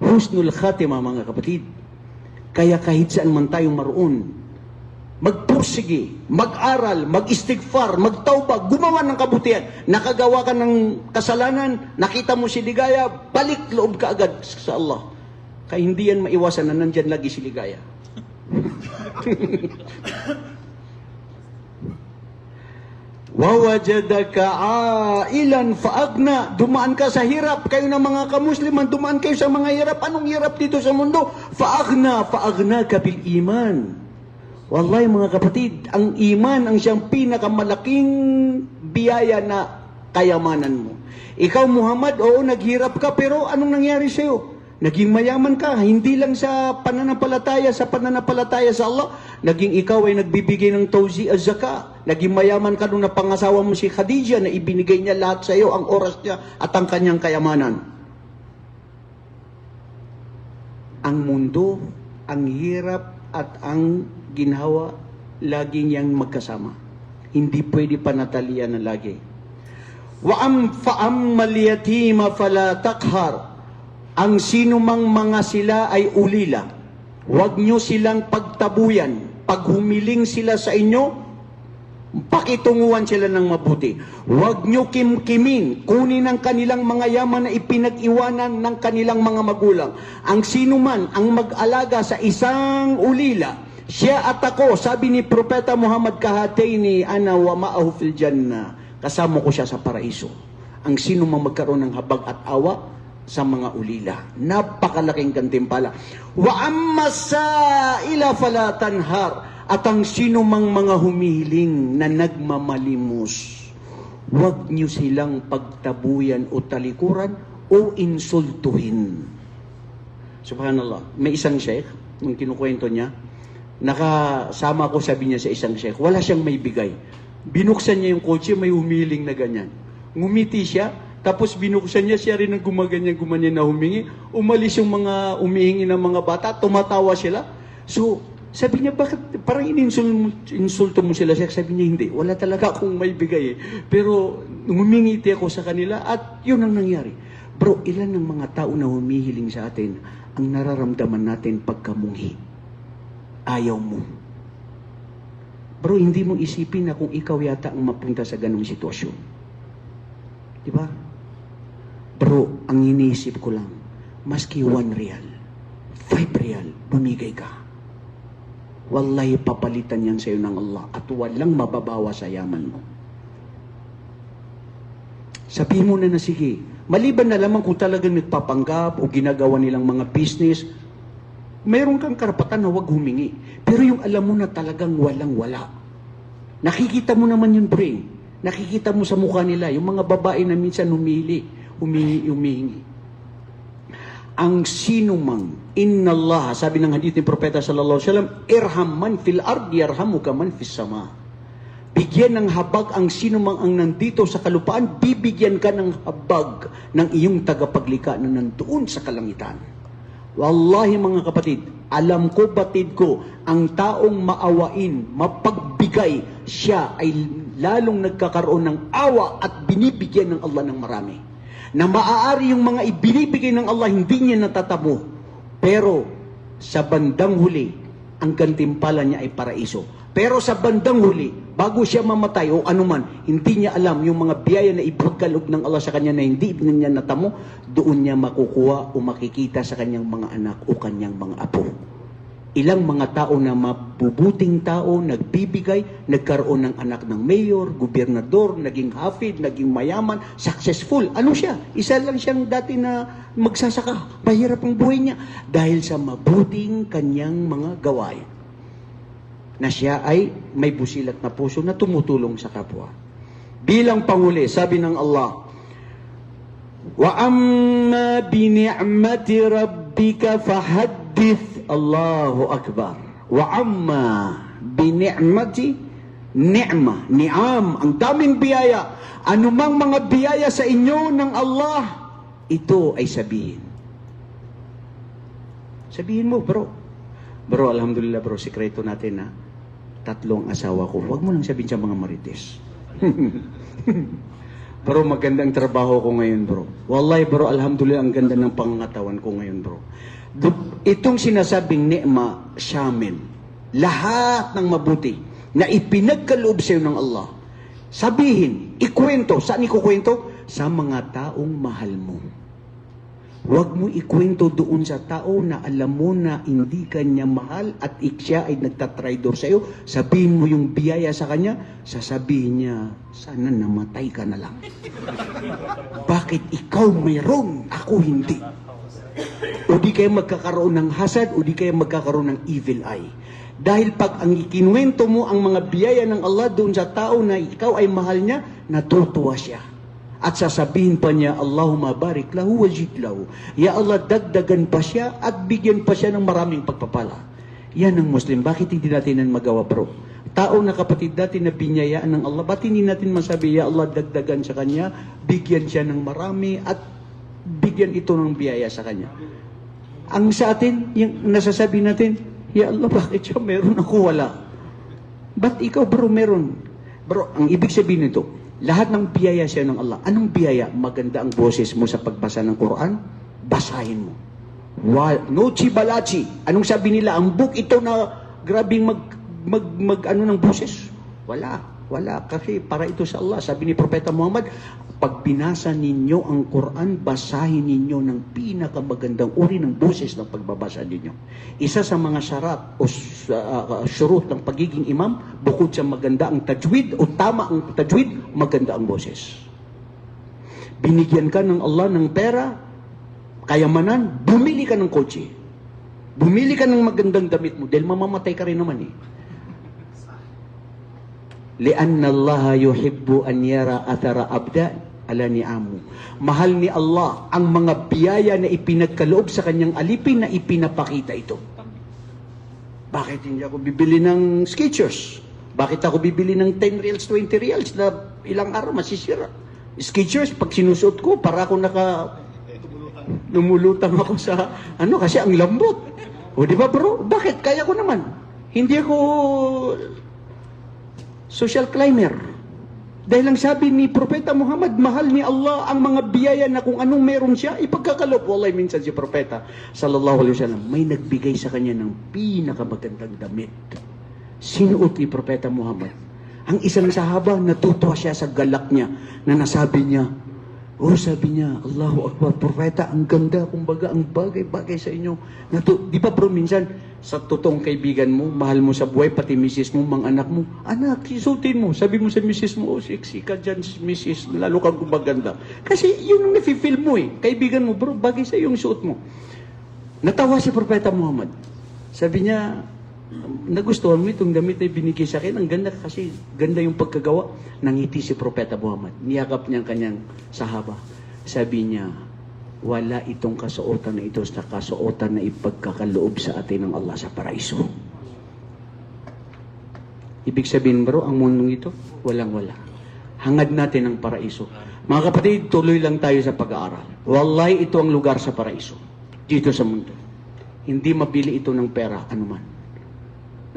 Husnul khatima, mga kapatid. Kaya kahit saan man tayo maroon, magpursige, mag-aral, mag-istighfar, magtawbag, gumawa ng kabutihan. Nakagawa ka ng kasalanan, nakita mo si Ligaya, balik loob ka agad sa Allah. Kaya hindi yan maiwasan na nandyan lagi si Ligaya. Wawajadaka ailan faagna. Dumaan ka sa hirap. Kayo na mga kamusliman, dumaan kayo sa mga hirap. Anong hirap dito sa mundo? Faagna ka bil iman. Wallahi mga kapatid, ang iman ang siyang pinakamalaking biyaya na kayamanan mo. Ikaw Muhammad, oo naghirap ka, pero anong nangyari sa'yo? Naging mayaman ka, hindi lang sa pananampalataya sa Allah. Naging ikaw ay nagbibigay ng tawzi az-zaka. Naging mayaman ka nung napangasawa mo si Khadija na ibinigay niya lahat sa iyo, ang oras niya at ang kanyang kayamanan. Ang mundo, ang hirap at ang ginhawa, laging yang magkasama. Hindi pwede panatalian na lagi. Fa'ammal yatima fala taqhar. Ang sinumang mga sila ay ulila. Huwag nyo silang pagtabuyan. Pag humiling sila sa inyo, pakitunguhan sila ng mabuti. Huwag nyo kimkimin. Kunin ang kanilang mga yaman na ipinag-iwanan ng kanilang mga magulang. Ang sinuman ang mag-alaga sa isang ulila, siya at ako, sabi ni Propeta Muhammad, kahatayni ana wa ma'ahu fil jannah. Kasama ko siya sa paraiso. Ang sinumang magkaroon ng habag at awa sa mga ulila. Napakalaking gantimpala. Wa amma sa'ila fala tanhar. At ang sinumang mga humihiling na nagmamalimos, huwag niyo silang pagtabuyan o talikuran o insultuhin. Subhanallah. May isang sheikh, nung kinukwento niya, nakasama ko, sabi niya sa isang sheikh, wala siyang may bigay. Binuksan niya yung kotse, may humiling na ganyan. Ngumiti siya, tapos binuksan niya, siya rin ang gumaganyan na humingi. Umalis yung mga umihingi ng mga bata, tumatawa sila. So, sabi niya, bakit parang insulto mo sila? Sabi niya, hindi. Wala talaga akong may bigay eh. Pero ngumingiti ako sa kanila at yun ang nangyari. Bro, ilan ng mga tao na humihiling sa atin ang nararamdaman natin pagkamunghi? Ayaw mo. Bro, hindi mo isipin na kung ikaw yata ang mapunta sa ganong sitwasyon. Diba? Bro, ang iniisip ko lang, maski 1 real, 5 real, bumigay ka. Wallahi, papalitan yan sa'yo ng Allah at walang mababawa sa yaman mo. Sabihin mo na sige, maliban na lamang kung talagang nagpapanggap o ginagawa nilang mga business, mayroon kang karapatan na huwag humingi. Pero yung alam mo na talagang walang-wala. Nakikita mo naman yun, pre. Nakikita mo sa mukha nila, yung mga babae na minsan humihingi. Ang sinumang, inna Allah, sabi ng hadith ni Propeta sallallahu alaihi wasallam, irham man fil ardi yarhamuka man fis sama. Bigyan ng habag ang sinumang ang nandito sa kalupaan, bibigyan ka ng habag ng iyong tagapaglikha na nandoon sa kalangitan. Wallahi mga kapatid, alam ko, batid ko, ang taong maawain, mapagbigay, siya ay lalong nagkakaroon ng awa at binibigyan ng Allah ng marami. Na maaari yung mga ibinibigay ng Allah, hindi niya natatamo. Pero sa bandang huli, ang gantimpala niya ay paraiso. Pero sa bandang huli, bago siya mamatay o anuman, hindi niya alam yung mga biyaya na ibagkaloob ng Allah sa kanya na hindi niya natamo, doon niya makukuha o makikita sa kanyang mga anak o kanyang mga apo. Ilang mga tao na mabubuting tao, nagbibigay, nagkaroon ng anak ng mayor, gobernador, naging hafid, naging mayaman, successful. Ano siya? Isa lang siyang dati na magsasaka. Mahirap ang buhay niya dahil sa mabuting kanyang mga gawain. Na siya ay may busilak na puso na tumutulong sa kapwa. Bilang panguli, sabi ng Allah, wa amma bi ni'mati rabbika fahaddith. Allahu Akbar. Wa amma bi ni'mati ni'ma, ni'am, ang daming biyaya. Anumang mga biyaya sa inyo ng Allah, ito ay sabihin. Sabihin mo, bro. Bro, alhamdulillah bro, sikreto natin na 3 asawa ko. Huwag mo lang sabihin sa mga marites. Bro, magandang trabaho ko ngayon, bro. Wallahi, bro, alhamdulillah, ang ganda ng pangangatawan ko ngayon, bro. Itong sinasabing ni'ma shamil, lahat ng mabuti na ipinagkaloob sa iyo ng Allah, sabihin, ikwento. Saan ikukwento? Sa mga taong mahal mo. Huwag mo ikwento doon sa tao na alam mo na hindi kanya mahal at siya ay nagtatraidor sa iyo. Sabihin mo yung biyaya sa kanya, sasabihin niya, sana namatay ka na lang. Bakit ikaw mayroon, ako hindi? O di kayo magkakaroon ng hasad, o di kayo magkakaroon ng evil eye. Dahil pag ang ikinuwento mo ang mga biyaya ng Allah doon sa tao na ikaw ay mahal niya, natutuwa siya. At sasabihin pa niya, Allahumma barik lahu wajid lahu. Ya Allah, dagdagan pa siya at bigyan pa siya ng maraming pagpapala. Yan ang Muslim. Bakit hindi natin yan magawa, bro? Tao na kapatid natin na binyayaan ng Allah, ba't hindi natin masabi, Ya Allah, dagdagan sa kanya, bigyan siya ng marami at bigyan ito ng biyaya sa kanya. Ang sa atin, yung nasasabi natin, Ya Allah, bakit siya meron ako wala? Ba't ikaw, bro, meron? Bro, ang ibig sabihin nito, lahat ng biyaya siya ng Allah. Anong biyaya? Maganda ang boses mo sa pagbasa ng Quran? Basahin mo. No chibalachi. Anong sabi nila? Ang book ito na grabing ano ng boses? Wala. Kasi para ito sa Allah. Sabi ni Propeta Muhammad, pag binasa ninyo ang Quran, basahin ninyo ng pinakamagandang uri ng boses ng pagbabasa ninyo. Isa sa mga syarat o syurut ng pagiging imam, bukod sa maganda ang tajwid o tama ang tajwid, maganda ang boses. Binigyan ka ng Allah ng pera, kayamanan, bumili ka ng kotse. Bumili ka ng magandang damit mo dahil mamamatay ka rin naman eh. لأن الله يحب أن يرى أثر أبداء ala ni'amu. Mahal ni Allah ang mga biyaya na ipinagkaloob sa kanyang alipin na ipinapakita ito. Bakit hindi ako bibili ng Skechers? Bakit ako bibili ng 10 reals, 20 reals na ilang araw masisira? Skechers, pag sinusuot ko, para ako lumulutang ako sa, kasi ang lambot. O di ba bro? Bakit? Kaya ko naman. Hindi ako social climber. Dahil ang sabi ni Propeta Muhammad, mahal ni Allah ang mga biyaya na kung anong meron siya, ipagkakaloob. Wallahi, minsan si Propeta, sallallahu alaihi wasallam, may nagbigay sa kanya ng pinakamagandang damit. Sinuot ni Propeta Muhammad. Ang isang sahaba, natutuwa siya sa galak niya, na nasabi niya, sabi niya, Allahu Akbar, Propeta, ang ganda, kumbaga, ang bagay-bagay sa inyo. Di ba bro, minsan, sa totoong kaibigan mo, mahal mo sa buhay, pati misis mo, mga anak mo, anak, isutin mo. Sabi mo sa misis mo, sexy ka dyan, misis, lalo kang kumaganda. Kasi yun ang nafe-feel mo eh. Kaibigan mo, bro, bagay sa yung suot mo. Natawa si Propeta Muhammad. Sabi niya, nagustuhan mo itong damit na binigay sa akin. Ang ganda kasi, ganda yung pagkagawa. Nangiti si Propeta Muhammad. Niyakap niya ang kanyang sahaba. Sabi niya, wala itong kasuotan na ito sa kasuotan na ipagkakaloob sa atin ng Allah sa paraiso. Ibig sabihin bro, ang mundong ito, walang-wala. Hangad natin ang paraiso. Mga kapatid, tuloy lang tayo sa pag-aaral. Wallahi, ito ang lugar sa paraiso. Dito sa mundo. Hindi mabili ito ng pera, anuman.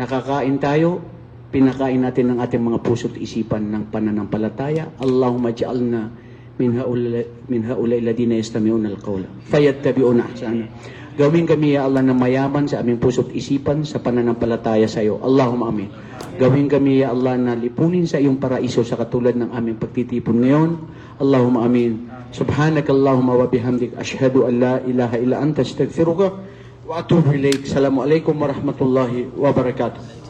Nakakain tayo, pinakain natin ng ating mga puso't isipan ng pananampalataya. Allahumma ja'alna min haulay ladina yastami'una al-qawla fayattabi'una ahsana. Gawin kami ya Allah na mayaman sa aming puso't isipan sa pananampalataya sa iyo. Allahumma amin. Gawin kami ya Allah na lipunin sa iyong paraiso sa katulad ng aming pagtitipon ngayon. Allahumma amin. Subhanakallahumma wa bihamdik ashhadu an la ilaha illa anta astaghfiruka wa atubu ilaik. Assalamualaikum warahmatullahi wabarakatuh.